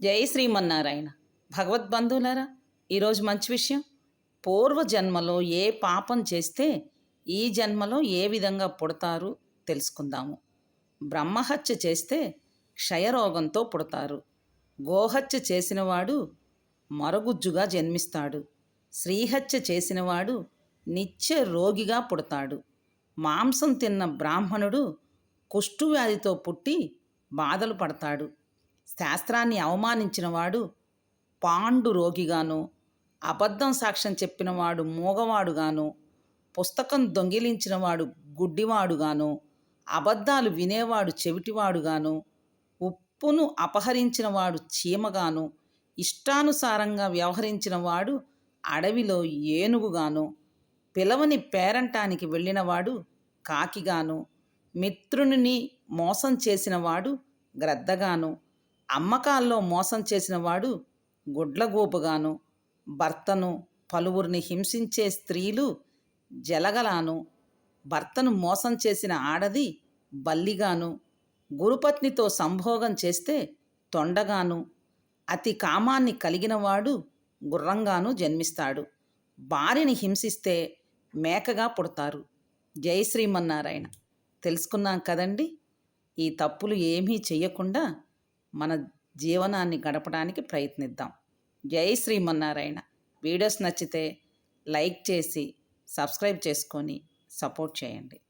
జై శ్రీమన్నారాయణ. భగవద్బంధువులారా, ఈరోజు మంచి విషయం. పూర్వజన్మలో ఏ పాపం చేస్తే ఈ జన్మలో ఏ విధంగా పుడతారు తెలుసుకుందాము. బ్రహ్మహత్య చేస్తే క్షయరోగంతో పుడతారు. గోహత్య చేసినవాడు మరుగుజ్జుగా జన్మిస్తాడు. శ్రీహత్య చేసినవాడు నిత్య రోగిగా పుడతాడు. మాంసం తిన్న బ్రాహ్మణుడు కుష్ఠువ్యాధితో పుట్టి బాధలు పడతాడు. శాస్త్రాన్ని అవమానించినవాడు పాండు రోగిగాను, అబద్ధం సాక్ష్యం చెప్పినవాడు మూగవాడుగాను, పుస్తకం దొంగిలించినవాడు గుడ్డివాడుగాను, అబద్ధాలు వినేవాడు చెవిటివాడుగాను, ఉప్పును అపహరించినవాడు చీమగాను, ఇష్టానుసారంగా వ్యవహరించినవాడు అడవిలో ఏనుగుగాను, పిలవని పేరంటానికి వెళ్ళినవాడు కాకిగాను, మిత్రుని మోసం చేసినవాడు గ్రద్దగాను, అమ్మకాల్లో మోసం చేసినవాడు గుడ్లగూబగాను, భర్తను పలువురిని హింసించే స్త్రీలు జలగలాను, భర్తను మోసం చేసిన ఆడది బల్లిగాను, గురుపత్నితో సంభోగం చేస్తే తొండగాను, అతి కామాన్ని కలిగినవాడు గుర్రంగాను జన్మిస్తాడు. భార్యని హింసిస్తే మేకగా పుడతారు. జై శ్రీమన్నారాయణ. తెలుసుకున్నాం కదండి. ఈ తప్పులు ఏమీ చెయ్యకుండా మన జీవనాన్ని గడపడానికి ప్రయత్నిద్దాం. జై శ్రీమన్నారాయణ. వీడియోస్ నచ్చితే లైక్ చేసి సబ్స్క్రైబ్ చేసుకొని సపోర్ట్ చేయండి.